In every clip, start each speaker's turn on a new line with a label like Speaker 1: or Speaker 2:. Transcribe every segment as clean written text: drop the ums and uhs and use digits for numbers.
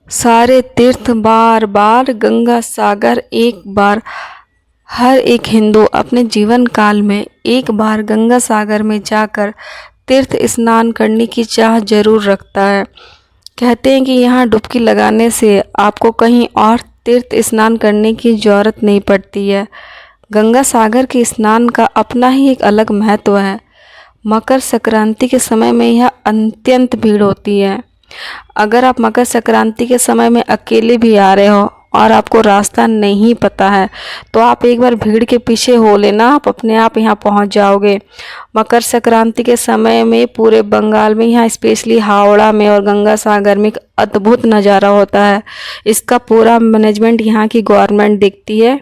Speaker 1: सारे तीर्थ बार बार, गंगा सागर एक बार। हर एक हिंदू अपने जीवन काल में एक बार गंगा सागर में जाकर तीर्थ स्नान करने की चाह जरूर रखता है। कहते हैं कि यहाँ डुबकी लगाने से आपको कहीं और तीर्थ स्नान करने की ज़रूरत नहीं पड़ती है। गंगा सागर के स्नान का अपना ही एक अलग महत्व है। मकर संक्रांति के समय में यह अत्यंत भीड़ होती है। अगर आप मकर संक्रांति के समय में अकेले भी आ रहे हो और आपको रास्ता नहीं पता है तो आप एक बार भीड़ के पीछे हो लेना, आप अपने आप यहाँ पहुँच जाओगे। मकर संक्रांति के समय में पूरे बंगाल में, यहाँ स्पेशली हावड़ा में और गंगा सागर में एक अद्भुत नज़ारा होता है। इसका पूरा मैनेजमेंट यहाँ की गवर्नमेंट देखती है।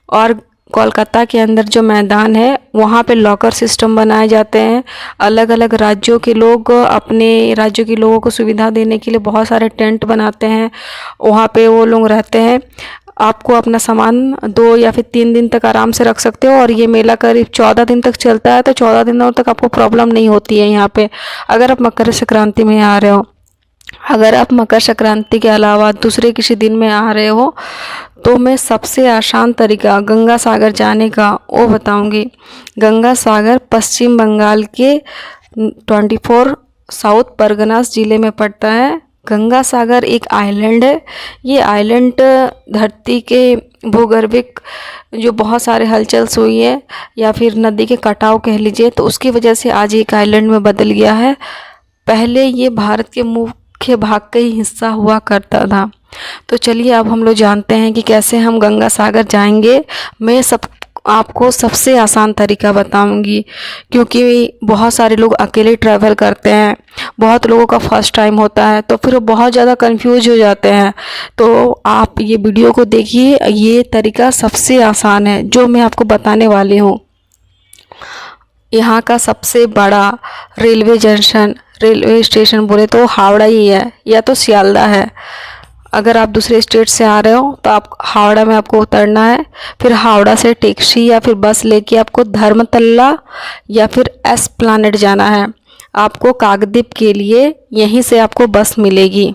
Speaker 1: और कोलकाता के अंदर जो मैदान है वहाँ पे लॉकर सिस्टम बनाए जाते हैं। अलग अलग राज्यों के लोग अपने राज्यों के लोगों को सुविधा देने के लिए बहुत सारे टेंट बनाते हैं, वहाँ पे वो लोग रहते हैं। आपको अपना सामान 2 या फिर 3 दिन तक आराम से रख सकते हो। और ये मेला करीब 14 दिन तक चलता है, तो 14 दिनों तक आपको प्रॉब्लम नहीं होती है यहाँ पे, अगर आप मकर संक्रांति में आ रहे हो। अगर आप मकर संक्रांति के अलावा दूसरे किसी दिन में आ रहे हो तो मैं सबसे आसान तरीका गंगा सागर जाने का वो बताऊंगी। गंगा सागर पश्चिम बंगाल के 24 साउथ परगनास ज़िले में पड़ता है। गंगा सागर एक आइलैंड है। ये आइलैंड धरती के भूगर्भिक जो बहुत सारे हलचल हुई है या फिर नदी के कटाव कह लीजिए, तो उसकी वजह से आज एक आइलैंड में बदल गया है। पहले ये भारत के मुख्य भाग का ही हिस्सा हुआ करता था। तो चलिए अब हम लोग जानते हैं कि कैसे हम गंगा सागर जाएंगे। मैं आपको सबसे आसान तरीका बताऊंगी, क्योंकि बहुत सारे लोग अकेले ट्रैवल करते हैं, बहुत लोगों का फर्स्ट टाइम होता है, तो फिर वो बहुत ज़्यादा कंफ्यूज हो जाते हैं। तो आप ये वीडियो को देखिए, ये तरीका सबसे आसान है जो मैं आपको बताने वाली हूँ। यहाँ का सबसे बड़ा रेलवे स्टेशन बोले तो हावड़ा ही है या तो सियालदा है। अगर आप दूसरे स्टेट से आ रहे हो तो आप हावड़ा में आपको उतरना है, फिर हावड़ा से टैक्सी या फिर बस लेके आपको धर्मतला या फिर एस्प्लैनेड जाना है। आपको काकद्वीप के लिए यहीं से आपको बस मिलेगी।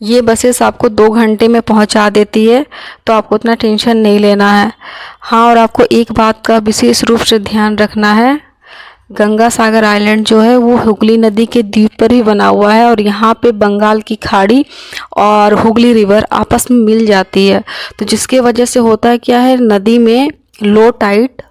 Speaker 1: ये बसेस आपको 2 घंटे में पहुंचा देती है, तो आपको उतना टेंशन नहीं लेना है। हाँ, और आपको एक बात का विशेष रूप से ध्यान रखना है, गंगा सागर आइलैंड जो है वो हुगली नदी के द्वीप पर ही बना हुआ है और यहाँ पे बंगाल की खाड़ी और हुगली रिवर आपस में मिल जाती है। तो जिसके वजह से होता है क्या है, नदी में लो टाइड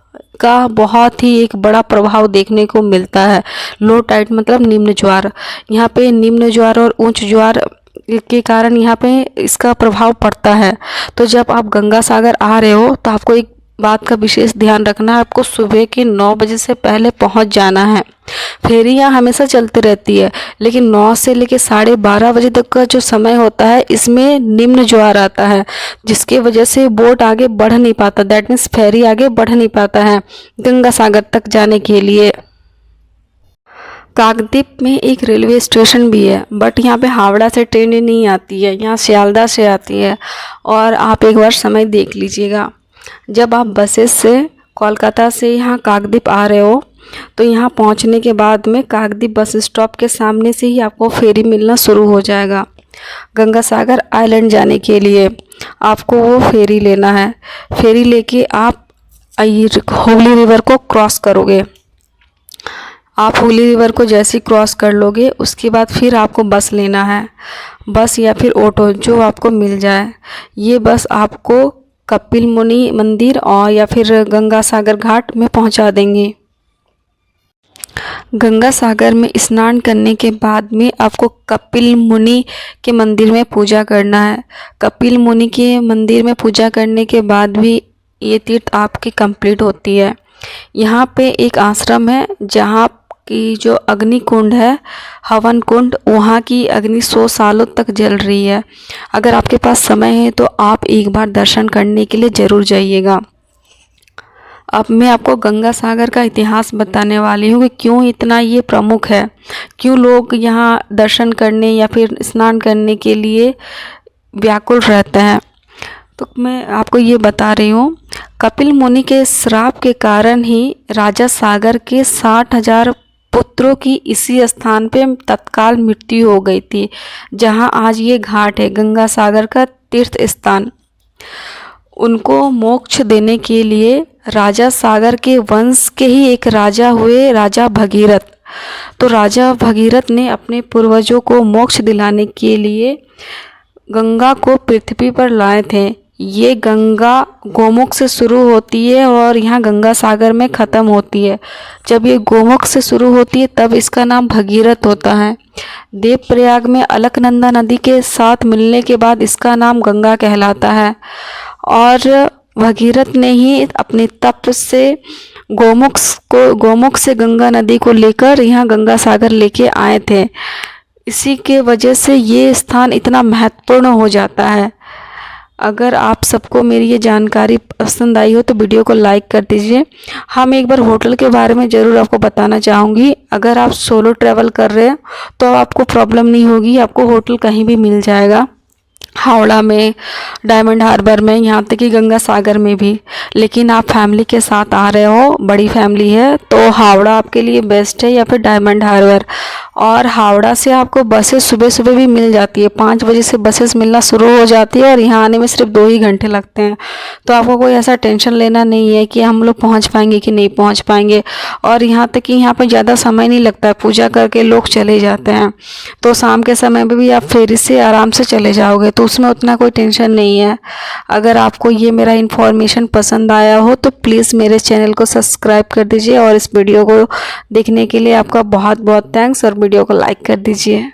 Speaker 1: का बहुत ही एक बड़ा प्रभाव देखने को मिलता है। लो टाइड मतलब निम्न ज्वार। यहाँ पे निम्न ज्वार और उच्च ज्वार के कारण यहाँ पे इसका प्रभाव पड़ता है। तो जब आप गंगा सागर आ रहे हो तो आपको एक बात का विशेष ध्यान रखना है, आपको सुबह के 9 बजे से पहले पहुंच जाना है। फेरियाँ हमेशा चलती रहती है, लेकिन 9 से लेकर 12:30 बजे तक का जो समय होता है इसमें निम्न ज्वार आता है, जिसकी वजह से बोट आगे बढ़ नहीं पाता, दैट मीन्स फेरी आगे बढ़ नहीं पाता है गंगा सागर तक जाने के लिए। काकद्वीप में एक रेलवे स्टेशन भी है, बट यहाँ पे हावड़ा से ट्रेन नहीं आती है, यहाँ सियालदा से आती है। और आप एक बार समय देख लीजिएगा, जब आप बसेस से कोलकाता से यहाँ काकद्वीप आ रहे हो तो यहाँ पहुँचने के बाद में काकद्वीप बस स्टॉप के सामने से ही आपको फेरी मिलना शुरू हो जाएगा। गंगा सागर आइलैंड जाने के लिए आपको वो फेरी लेना है। फेरी लेके आप हुगली रिवर को क्रॉस करोगे। आप हुगली रिवर को जैसे ही क्रॉस कर लोगे उसके बाद फिर आपको बस लेना है, बस या फिर ऑटो जो आपको मिल जाए। ये बस आपको कपिल मुनि मंदिर और या फिर गंगा सागर घाट में पहुंचा देंगे। गंगा सागर में स्नान करने के बाद में आपको कपिल मुनि के मंदिर में पूजा करना है। कपिल मुनि के मंदिर में पूजा करने के बाद भी ये तीर्थ आपकी कंप्लीट होती है। यहाँ पे एक आश्रम है जहाँ की जो अग्नि कुंड है, हवन कुंड, वहाँ की अग्नि 100 सालों तक जल रही है। अगर आपके पास समय है तो आप एक बार दर्शन करने के लिए ज़रूर जाइएगा। अब मैं आपको गंगा सागर का इतिहास बताने वाली हूँ कि क्यों इतना ये प्रमुख है, क्यों लोग यहाँ दर्शन करने या फिर स्नान करने के लिए व्याकुल रहते हैं। तो मैं आपको ये बता रही हूँ, कपिल मुनि के श्राप के कारण ही राजा सागर के 60,000 पुत्रों की इसी स्थान पे तत्काल मृत्यु हो गई थी, जहां आज ये घाट है, गंगा सागर का तीर्थ स्थान। उनको मोक्ष देने के लिए राजा सागर के वंश के ही एक राजा हुए, राजा भगीरथ। तो राजा भगीरथ ने अपने पूर्वजों को मोक्ष दिलाने के लिए गंगा को पृथ्वी पर लाए थे। ये गंगा गोमुख से शुरू होती है और यहाँ गंगा सागर में ख़त्म होती है। जब ये गोमुख से शुरू होती है तब इसका नाम भगीरथ होता है। देवप्रयाग में अलकनंदा नदी के साथ मिलने के बाद इसका नाम गंगा कहलाता है। और भगीरथ ने ही अपने तप से गोमुख से गंगा नदी को लेकर यहाँ गंगा सागर लेके आए थे। इसी के वजह से ये स्थान इतना महत्वपूर्ण हो जाता है। अगर आप सबको मेरी ये जानकारी पसंद आई हो तो वीडियो को लाइक कर दीजिए। हम एक बार होटल के बारे में ज़रूर आपको बताना चाहूँगी। अगर आप सोलो ट्रैवल कर रहे हैं तो आपको प्रॉब्लम नहीं होगी, आपको होटल कहीं भी मिल जाएगा, हावड़ा में, डायमंड हार्बर में, यहाँ तक कि गंगा सागर में भी। लेकिन आप फैमिली के साथ आ रहे हो, बड़ी फैमिली है, तो हावड़ा आपके लिए बेस्ट है या फिर डायमंड हार्बर। और हावड़ा से आपको बसेस सुबह सुबह भी मिल जाती है, 5 बजे से बसेस मिलना शुरू हो जाती है और यहाँ आने में सिर्फ 2 ही घंटे लगते हैं। तो आपको कोई ऐसा टेंशन लेना नहीं है कि हम लोग पहुँच पाएंगे कि नहीं पहुँच पाएंगे। और यहाँ तक कि यहाँ पर ज़्यादा समय नहीं लगता है, पूजा करके लोग चले जाते हैं। तो शाम के समय में भी आप फेरी से आराम से चले जाओगे, तो उसमें उतना कोई टेंशन नहीं है। अगर आपको ये मेरा इन्फॉर्मेशन पसंद आया हो तो प्लीज़ मेरे चैनल को सब्सक्राइब कर दीजिए और इस वीडियो को देखने के लिए आपका बहुत बहुत थैंक्स, और वीडियो को लाइक कर दीजिए।